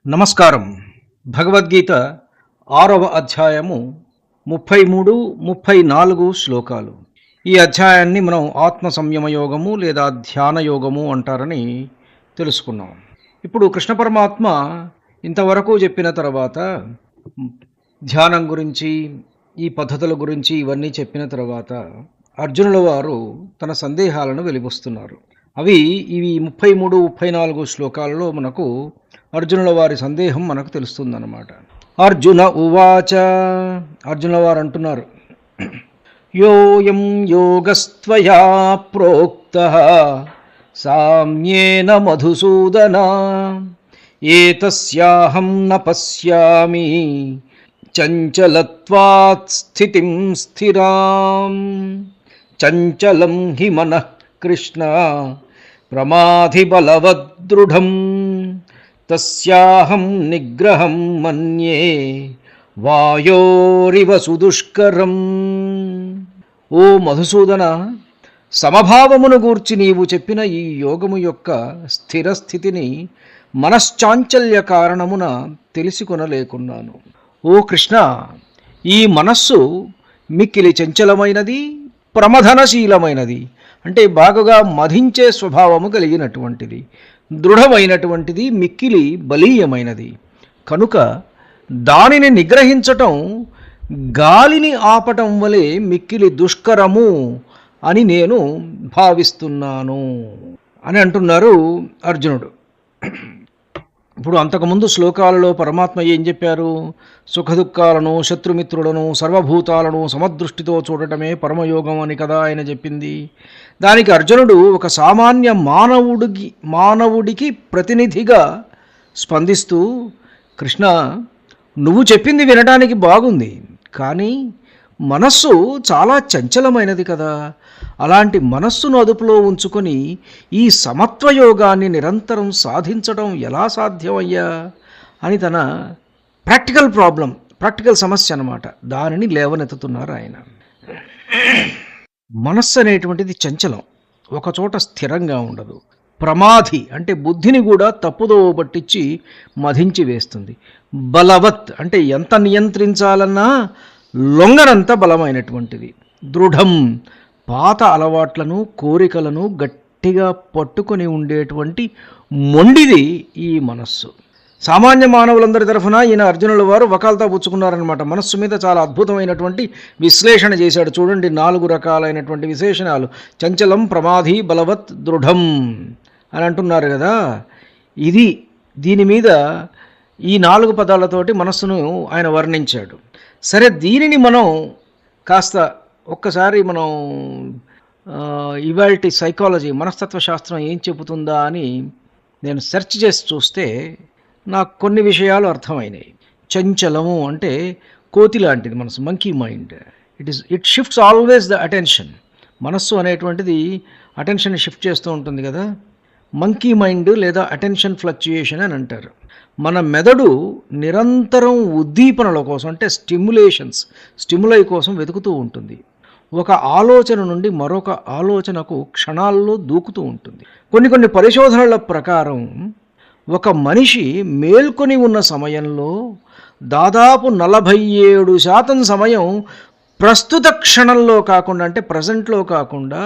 నమస్కారం. భగవద్గీత 6వ అధ్యాయము 33, 34 శ్లోకాలు. ఈ అధ్యాయాన్ని మనం ఆత్మ సంయమ యోగము లేదా ధ్యాన యోగము అంటారని తెలుసుకున్నాం. ఇప్పుడు కృష్ణ పరమాత్మ ఇంతవరకు చెప్పిన తర్వాత ధ్యానం గురించి, ఈ పద్ధతుల గురించి ఇవన్నీ చెప్పిన తర్వాత అర్జునుల వారు తన సందేహాలను వెలిబుస్తున్నారు. ఇవి 33, 34 శ్లోకాలలో మనకు అర్జునుల వారి సందేహం మనకు తెలుస్తుందన్నమాట. అర్జున ఉవాచ, అర్జునుల వారు అంటున్నారు, యోయం యోగస్త్వయా ప్రోక్తః సామ్యేన మధుసూదన ఏతస్యాహం న పశ్యామి చంచలత్వాత్ స్థితిం స్థిరాం చంచలం హి మనః కృష్ణ ప్రమాధి బలవదృఢం తస్యాహం నిగ్రహం మన్యే వాయోరివ సుదుష్కరం. ఓ మధుసూదన, సమభావమును గూర్చి నీవు చెప్పిన ఈ యోగము యొక్క స్థిరస్థితిని మనశ్చాంచల్య కారణమున తెలుసుకొనలేకున్నాను. ఓ కృష్ణ, ఈ మనస్సు మిక్కిలి చంచలమైనది, ప్రమథనశీలమైనది, అంటే బాగుగా మధించే స్వభావము కలిగినటువంటిది, దృఢమైనటువంటిది, మిక్కిలి బలీయమైనది. కనుక దానిని నిగ్రహించటం గాలిని ఆపటం వలె మిక్కిలి దుష్కరము అని నేను భావిస్తున్నాను అని అంటున్నారు అర్జునుడు. ఇప్పుడు అంతకుముందు శ్లోకాలలో పరమాత్మ ఏం చెప్పారు? సుఖదుఖాలను, శత్రుమిత్రులను, సర్వభూతాలను సమదృష్టితో చూడటమే పరమయోగం అని కదా ఆయన చెప్పింది. దానికి అర్జునుడు ఒక సామాన్య మానవుడికి ప్రతినిధిగా స్పందిస్తూ, కృష్ణ, నువ్వు చెప్పింది వినడానికి బాగుంది, కానీ మనస్సు చాలా చంచలమైనది కదా. అలాంటి మనస్సును అదుపులో ఉంచుకొని ఈ సమత్వయోగాన్ని నిరంతరం సాధించడం ఎలా సాధ్యమయ్యా అని తన ప్రాక్టికల్ సమస్య అన్నమాట, దానిని లేవనెత్తుతున్నారు ఆయన. మనస్సు అనేటువంటిది చంచలం, ఒకచోట స్థిరంగా ఉండదు. ప్రమాధి అంటే బుద్ధిని కూడా తప్పుదోవ పట్టించి మధించి వేస్తుంది. బలవత్ అంటే ఎంత నియంత్రించాలన్నా లొంగనంత బలమైనటువంటిది. దృఢం, పాత అలవాట్లను, కోరికలను గట్టిగా పట్టుకొని ఉండేటువంటి మొండిది ఈ మనస్సు. సామాన్య మానవులందరి తరఫున ఈయన అర్జునుల వారు వకాల్తా పుచ్చుకున్నారనమాట. మనస్సు మీద చాలా అద్భుతమైనటువంటి విశ్లేషణ చేశాడు. చూడండి, 4 రకాలైనటువంటి విశేషణాలు: చంచలం, ప్రమాధి, బలవత్, దృఢం అని అంటున్నారు కదా. దీని మీద ఈ 4 పదాలతోటి మనస్సును ఆయన వర్ణించాడు. సరే, దీనిని మనం కాస్త ఒక్కసారి మనం ఇవాల్టి సైకాలజీ, మనస్తత్వ శాస్త్రం ఏం చెబుతుందా అని నేను సెర్చ్ చేసి చూస్తే నాకు కొన్ని విషయాలు అర్థమైనాయి. చంచలము అంటే కోతి లాంటిది మనసు, monkey mind. It shifts always the attention. మనస్సు అనేటువంటిది అటెన్షన్ షిఫ్ట్ చేస్తూ ఉంటుంది కదా. మంకీ మైండ్ లేదా అటెన్షన్ ఫ్లక్చుయేషన్ అని అంటారు. మన మెదడు నిరంతరం ఉద్దీపనల కోసం, అంటే స్టిములై కోసం వెతుకుతూ ఉంటుంది. ఒక ఆలోచన నుండి మరొక ఆలోచనకు క్షణాల్లో దూకుతూ ఉంటుంది. కొన్ని పరిశోధనల ప్రకారం ఒక మనిషి మేల్కొని ఉన్న సమయంలో దాదాపు 47% సమయం ప్రస్తుత క్షణంలో కాకుండా, అంటే ప్రజెంట్లో కాకుండా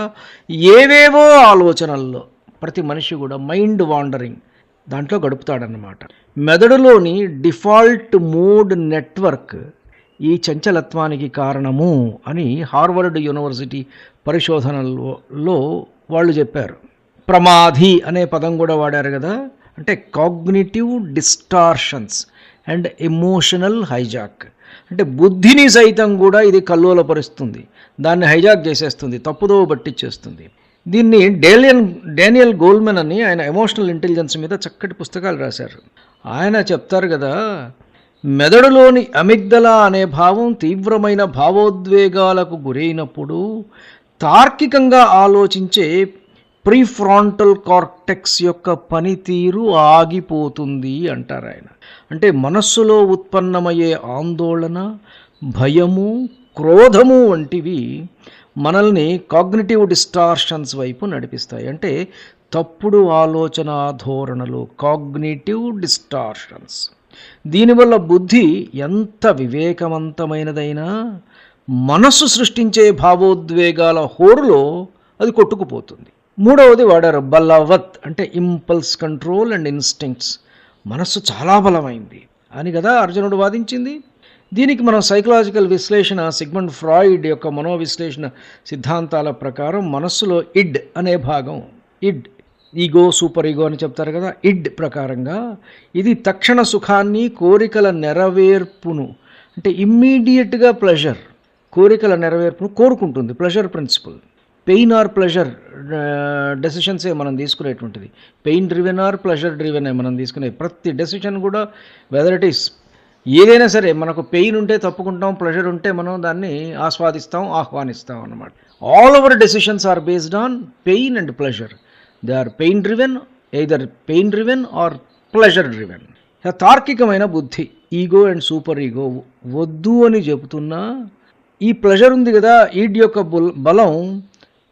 ఏవేవో ఆలోచనల్లో ప్రతి మనిషి కూడా మైండ్ వాండరింగ్ దాంట్లో గడుపుతాడన్నమాట. మెదడులోని డిఫాల్ట్ మోడ్ నెట్వర్క్ ఈ చంచలత్వానికి కారణము అని హార్వర్డ్ యూనివర్సిటీ పరిశోధనల్లో వాళ్ళు చెప్పారు. ప్రమాధి అనే పదం కూడా వాడారు కదా, అంటే cognitive distortions and emotional hijack. అంటే బుద్ధిని సైతం కూడా ఇది కల్లోలపరుస్తుంది, దాన్ని హైజాక్ చేసేస్తుంది, తప్పుదోవ పట్టించేస్తుంది. దీన్ని డానియల్ గోల్మెన్ అని ఆయన ఎమోషనల్ ఇంటెలిజెన్స్ మీద చక్కటి పుస్తకాలు రాశారు. ఆయన చెప్తారు కదా, మెదడులోని అమిగ్దలా అనే భావం తీవ్రమైన భావోద్వేగాలకు గురైనప్పుడు తార్కికంగా ఆలోచించే ప్రీఫ్రాంటల్ కార్టెక్స్ యొక్క పనితీరు ఆగిపోతుంది అంటారు ఆయన. అంటే మనస్సులో ఉత్పన్నమయ్యే ఆందోళన, భయము, క్రోధము వంటివి మనల్ని కాగ్నిటివ్ డిస్టార్షన్స్ వైపు నడిపిస్తాయి. అంటే తప్పుడు ఆలోచన ధోరణులు, కాగ్నిటివ్ డిస్టార్షన్స్. దీనివల్ల బుద్ధి ఎంత వివేకవంతమైనదైనా మనస్సు సృష్టించే భావోద్వేగాల హోరులో అది కొట్టుకుపోతుంది. మూడవది వాడారు బలవత్, అంటే ఇంపల్స్ కంట్రోల్ అండ్ ఇన్స్టింక్ట్స్. మనస్సు చాలా బలమైంది అని కదా అర్జునుడు వాదించింది. దీనికి మనం సైకలాజికల్ విశ్లేషణ, సిగ్మండ్ ఫ్రాయిడ్ యొక్క మనోవిశ్లేషణ సిద్ధాంతాల ప్రకారం మనస్సులో ఇడ్ అనే భాగం, ఇడ్ ఈగో, సూపర్ ఈగో అని చెప్తారు కదా, ఇడ్ ప్రకారంగా ఇది తక్షణ సుఖాన్ని, కోరికల నెరవేర్పును, అంటే ఇమ్మీడియట్గా ప్లెజర్, కోరికల నెరవేర్పును కోరుకుంటుంది. Pleasure principle. Pain or pleasure డెసిషన్సే మనం తీసుకునేటువంటిది. Pain driven or pleasure driven మనం తీసుకునే ప్రతి డెసిషన్ కూడా, వెదర్ ఇట్ ఈస్ ఏదైనా సరే, మనకు పెయిన్ ఉంటే తప్పుకుంటాం, ప్లెజర్ ఉంటే మనం దాన్ని ఆస్వాదిస్తాం, ఆహ్వానిస్తాం అన్నమాట. All our decisions are based on pain and pleasure. They are pain driven, either pain driven or pleasure driven. తార్కికమైన బుద్ధి, ఈగో అండ్ సూపర్ ఈగో వద్దు అని చెబుతున్నా, ఈ ప్లెజర్ ఉంది కదా, ఈడ్ యొక్క బలం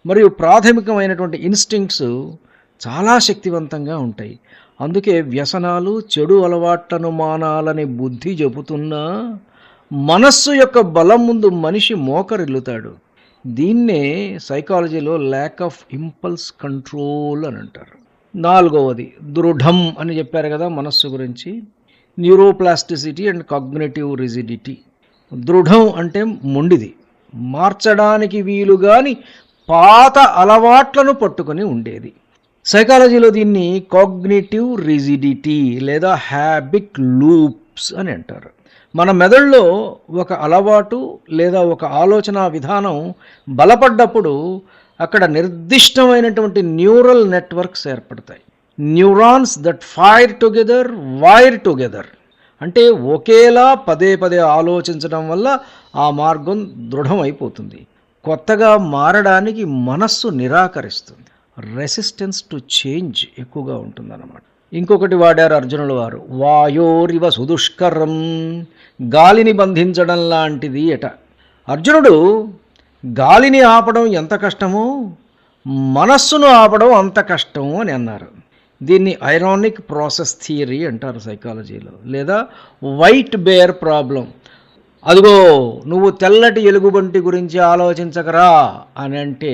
మరియు ప్రాథమికమైనటువంటి ఇన్స్టింక్ట్స్ చాలా శక్తివంతంగా ఉంటాయి. అందుకే వ్యసనాలు, చెడు అలవాట్లను మానాలని బుద్ధి చెబుతున్నా మనస్సు యొక్క బలం ముందు మనిషి మోకరిల్లుతాడు. దీన్నే సైకాలజీలో ల్యాక్ ఆఫ్ ఇంపల్స్ కంట్రోల్ అని అంటారు. నాలుగవది దృఢం అని చెప్పారు కదా మనస్సు గురించి, న్యూరోప్లాస్టిసిటీ అండ్ కాగ్నిటివ్ రిజిడిటీ. దృఢం అంటే మొండిది, మార్చడానికి వీలుగాని పాత అలవాట్లను పట్టుకొని ఉండేది. సైకాలజీలో దీన్ని కాగ్నిటివ్ రిజిడిటీ లేదా హ్యాబిట్ లూప్స్ అని అంటారు. మన మెదడులో ఒక అలవాటు లేదా ఒక ఆలోచన విధానం బలపడ్డప్పుడు అక్కడ నిర్దిష్టమైనటువంటి న్యూరల్ నెట్వర్క్స్ ఏర్పడతాయి. Neurons that fire together wire together. అంటే ఒకేలా పదే పదే ఆలోచించడం వల్ల ఆ మార్గం దృఢం అయిపోతుంది. కొత్తగా మారడానికి మనస్సు నిరాకరిస్తుంది. రెసిస్టెన్స్ టు చేంజ్ ఎక్కువగా ఉంటుందన్నమాట. ఇంకొకటి వాడారు అర్జునుల వారు, వాయోరివ సుదుష్కరం, గాలిని బంధించడం లాంటిది ఎట. అర్జునుడు గాలిని ఆపడం ఎంత కష్టమో మనస్సును ఆపడం అంత కష్టము అని అన్నారు. దీన్ని ఐరానిక్ ప్రాసెస్ థియరీ అంటారు సైకాలజీలో, లేదా వైట్ బేర్ ప్రాబ్లం. అదిగో నువ్వు తెల్లటి ఎలుగుబంటి గురించి ఆలోచించకరా అని అంటే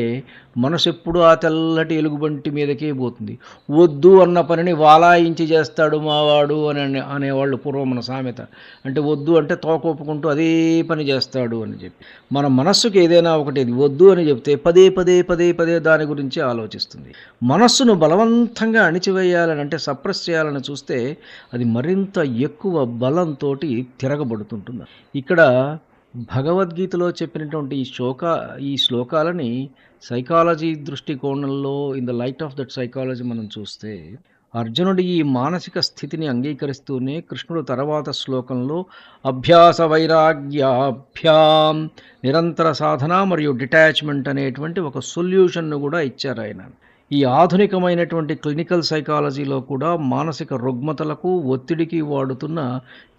మనసు ఎప్పుడు ఆ తెల్లటి ఎలుగుబంటి మీదకే పోతుంది. వద్దు అన్న పనిని వాలాయించి చేస్తాడు మావాడు అని అనేవాళ్ళు పూర్వం మన సామెత. అంటే వద్దు అంటే తోకొప్పుకుంటూ అదే పని చేస్తాడు అని చెప్పి. మన మనస్సుకి ఏదైనా ఒకటి వద్దు అని చెప్తే పదే పదే పదే పదే దాని గురించి ఆలోచిస్తుంది. మనస్సును బలవంతంగా అణిచివేయాలని, అంటే సప్రెస్ చేయాలని చూస్తే అది మరింత ఎక్కువ బలంతో తిరగబడుతుంటుంది. ఇక్కడ భగవద్గీతలో చెప్పినటువంటి ఈ శ్లోకాలని సైకాలజీ దృష్టికోణంలో, in the light of that psychology మనం చూస్తే, అర్జునుడి ఈ మానసిక స్థితిని అంగీకరిస్తూనే కృష్ణుడు తర్వాత శ్లోకంలో అభ్యాస వైరాగ్యాభ్యాం, నిరంతర సాధన మరియు డిటాచ్మెంట్ అనేటువంటి ఒక సొల్యూషన్ను కూడా ఇచ్చారు ఆయన. ఈ ఆధునికమైనటువంటి క్లినికల్ సైకాలజీలో కూడా మానసిక రుగ్మతలకు, ఒత్తిడికి వాడుతున్న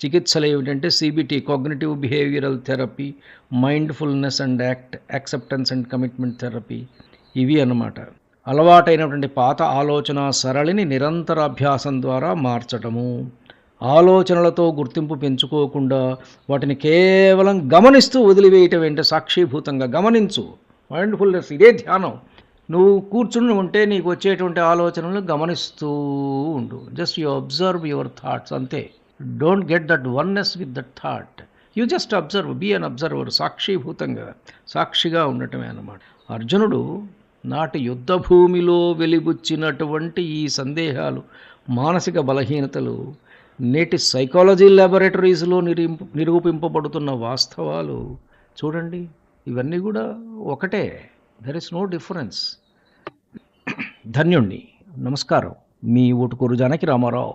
చికిత్సలు ఏమిటంటే CBT, cognitive behavioural therapy, mindfulness and acceptance and commitment therapy, ఇవి అన్నమాట. అలవాటైనటువంటి పాత ఆలోచన సరళిని నిరంతర అభ్యాసం ద్వారా మార్చటము, ఆలోచనలతో గుర్తింపు పెంచుకోకుండా వాటిని కేవలం గమనిస్తూ వదిలివేయటం ఏంటంటే సాక్షిభూతంగా గమనించు. మైండ్ఫుల్నెస్, ఇదే ధ్యానం. నువ్వు కూర్చుని ఉంటే నీకు వచ్చేటువంటి ఆలోచనలు గమనిస్తూ ఉండు. Just you observe your thoughts, అంతే. Don't get that oneness with that thought. You just observe, be an observer. సాక్షిభూతంగా, సాక్షిగా ఉండటమే అన్నమాట. అర్జునుడు నాటి యుద్ధ భూమిలో వెలిబుచ్చినటువంటి ఈ సందేహాలు, మానసిక బలహీనతలు నేటి సైకాలజీ ల్యాబొరేటరీస్లో నిరూపింపబడుతున్న వాస్తవాలు చూడండి. ఇవన్నీ కూడా ఒకటే. There is no difference. ధన్యుణ్ణి. నమస్కారం. మీ ఊటుకూరు జానకి రామారావు.